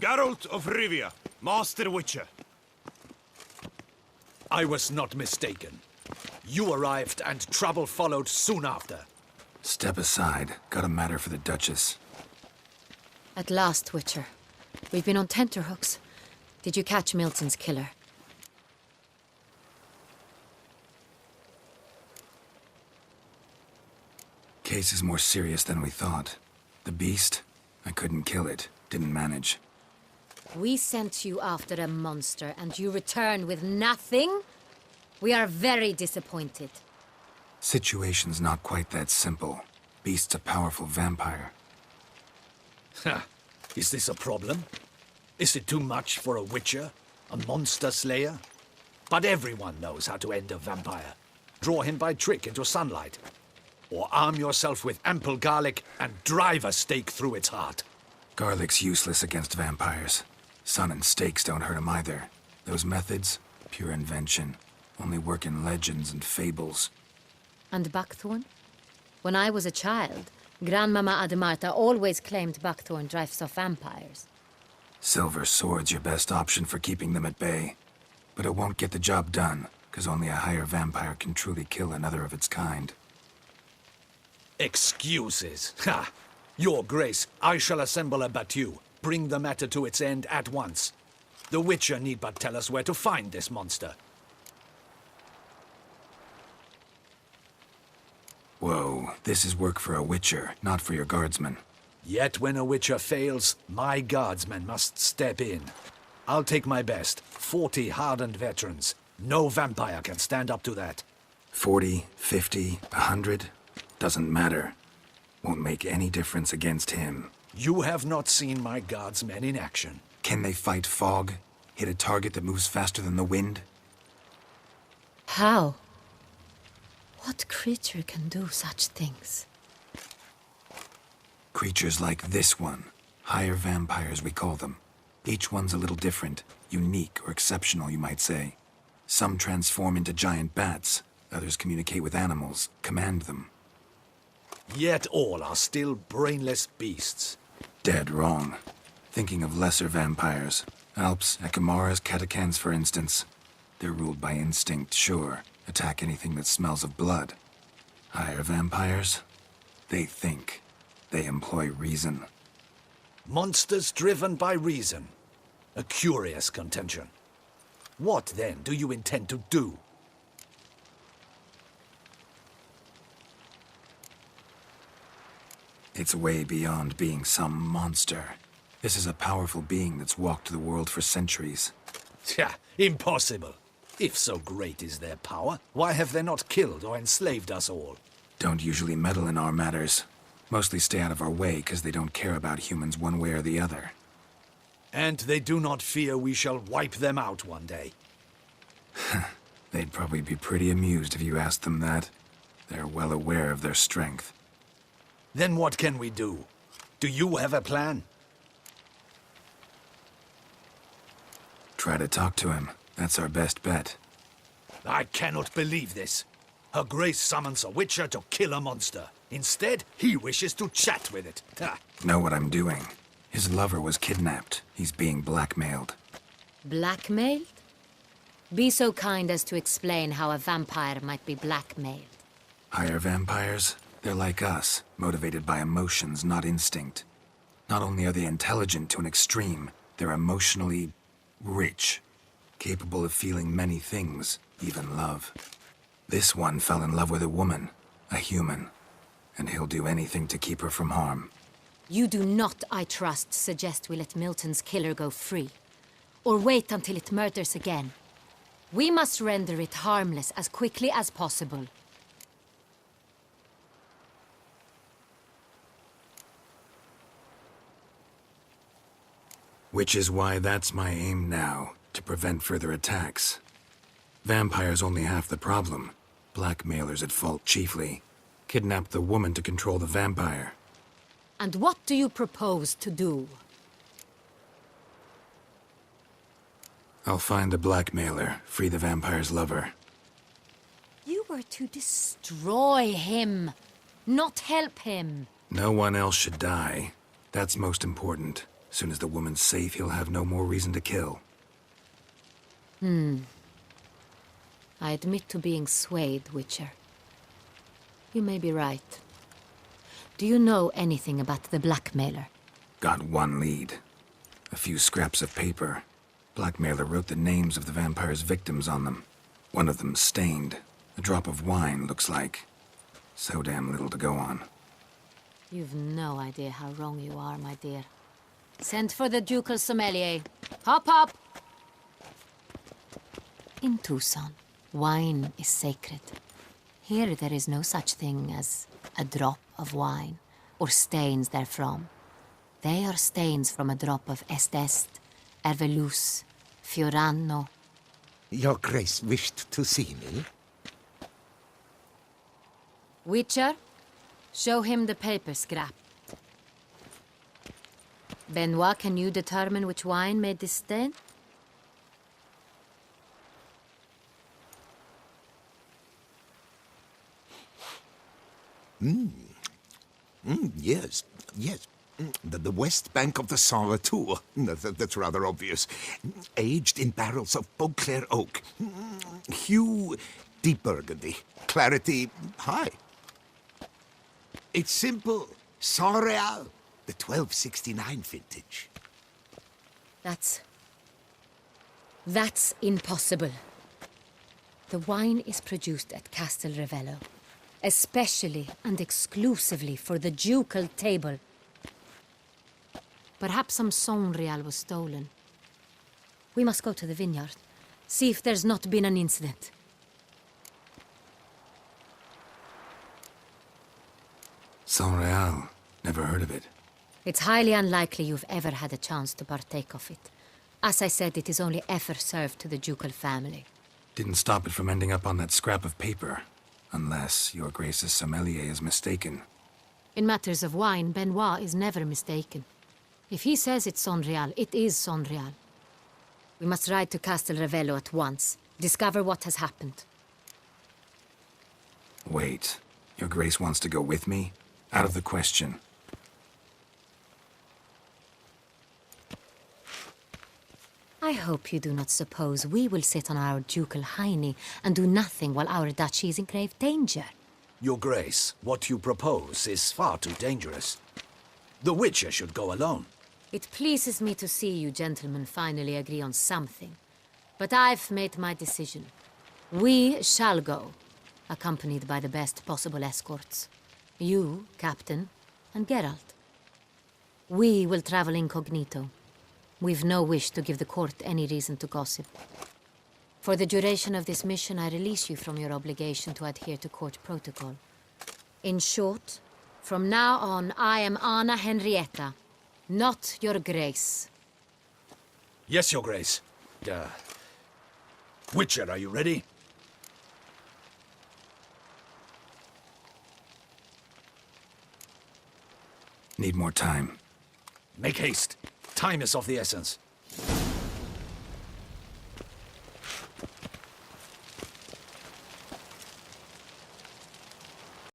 Geralt of Rivia, Master Witcher. I was not mistaken. You arrived and trouble followed soon after. Step aside. Got a matter for the Duchess. At last, Witcher. We've been on tenterhooks. Did you catch Milton's killer? Case is more serious than we thought. The beast? I couldn't kill it. Didn't manage. We sent you after a monster, and you return with nothing? We are very disappointed. Situation's not quite that simple. Beast's a powerful vampire. Ha! Is this a problem? Is it too much for a Witcher? A monster slayer? But everyone knows how to end a vampire. Draw him by trick into sunlight. Or arm yourself with ample garlic and drive a stake through its heart. Garlic's useless against vampires. Sun and stakes don't hurt him either. Those methods, pure invention. Only work in legends and fables. And buckthorn? When I was a child, Grandmama Ademarta always claimed buckthorn drives off vampires. Silver sword's your best option for keeping them at bay. But it won't get the job done, because only a higher vampire can truly kill another of its kind. Excuses. Ha! Your Grace, I shall assemble a battue. Bring the matter to its end at once. The Witcher need but tell us where to find this monster. Whoa, this is work for a Witcher, not for your guardsmen. Yet when a Witcher fails, my guardsmen must step in. I'll take my best. 40 hardened veterans. No vampire can stand up to that. 40, 50, 100? Doesn't matter. Won't make any difference against him. You have not seen my guardsmen in action. Can they fight fog? Hit a target that moves faster than the wind? How? What creature can do such things? Creatures like this one. Higher vampires, we call them. Each one's a little different. Unique or exceptional, you might say. Some transform into giant bats. Others communicate with animals, command them. Yet all are still brainless beasts. Dead wrong. Thinking of lesser vampires. Alps, Ekamaras, Catacans, for instance. They're ruled by instinct, sure. Attack anything that smells of blood. Higher vampires? They think. They employ reason. Monsters driven by reason. A curious contention. What, then, do you intend to do? It's way beyond being some monster. This is a powerful being that's walked the world for centuries. Tja, impossible. If so great is their power, why have they not killed or enslaved us all? Don't usually meddle in our matters. Mostly stay out of our way because they don't care about humans one way or the other. And they do not fear we shall wipe them out one day. They'd probably be pretty amused if you asked them that. They're well aware of their strength. Then what can we do? Do you have a plan? Try to talk to him. That's our best bet. I cannot believe this. Her Grace summons a Witcher to kill a monster. Instead, he wishes to chat with it. Ha. Know what I'm doing. His lover was kidnapped. He's being blackmailed. Blackmailed? Be so kind as to explain how a vampire might be blackmailed. Higher vampires? They're like us, motivated by emotions, not instinct. Not only are they intelligent to an extreme, they're emotionally rich. Capable of feeling many things, even love. This one fell in love with a woman, a human. And he'll do anything to keep her from harm. You do not, I trust, suggest we let Milton's killer go free. Or wait until it murders again. We must render it harmless as quickly as possible. Which is why that's my aim now, to prevent further attacks. Vampires only half the problem. Blackmailers at fault chiefly. Kidnap the woman to control the vampire. And what do you propose to do? I'll find the blackmailer, free the vampire's lover. You were to destroy him, not help him. No one else should die. That's most important. Soon as the woman's safe, he'll have no more reason to kill. I admit to being swayed, Witcher. You may be right. Do you know anything about the blackmailer? Got one lead. A few scraps of paper. Blackmailer wrote the names of the vampire's victims on them. One of them stained. A drop of wine, looks like. So damn little to go on. You've no idea how wrong you are, my dear. Send for the ducal sommelier. Hop, hop! In Tucson, wine is sacred. Here there is no such thing as a drop of wine, or stains therefrom. They are stains from a drop of Estest, Ervelus, Fiorano. Your Grace wished to see me? Witcher, show him the paper scrap. Benoit, can you determine which wine made this stain? Yes, yes. The west bank of the Saint Latour. That's rather obvious. Aged in barrels of Beauclair oak. Hue, deep burgundy. Clarity, high. It's simple. Saint Real, the 1269 vintage. That's impossible. The wine is produced at Castel Revello, especially and exclusively for the ducal table. Perhaps some Saint Real was stolen. We must go to the vineyard, see if there's not been an incident. Saint Real. Never heard of it. It's highly unlikely you've ever had a chance to partake of it. As I said, it is only ever served to the ducal family. Didn't stop it from ending up on that scrap of paper. Unless your Grace's sommelier is mistaken. In matters of wine, Benoit is never mistaken. If he says it's Saint Real, it is Saint Real. We must ride to Castel Revello at once. Discover what has happened. Wait. Your Grace wants to go with me? Out of the question. I hope you do not suppose we will sit on our ducal hiney and do nothing while our duchy is in grave danger. Your Grace, what you propose is far too dangerous. The Witcher should go alone. It pleases me to see you gentlemen finally agree on something. But I've made my decision. We shall go, accompanied by the best possible escorts. You, Captain, and Geralt. We will travel incognito. We've no wish to give the court any reason to gossip. For the duration of this mission, I release you from your obligation to adhere to court protocol. In short, from now on, I am Anna Henrietta, not your Grace. Yes, Your Grace. Witcher, are you ready? Need more time. Make haste. Time is of the essence.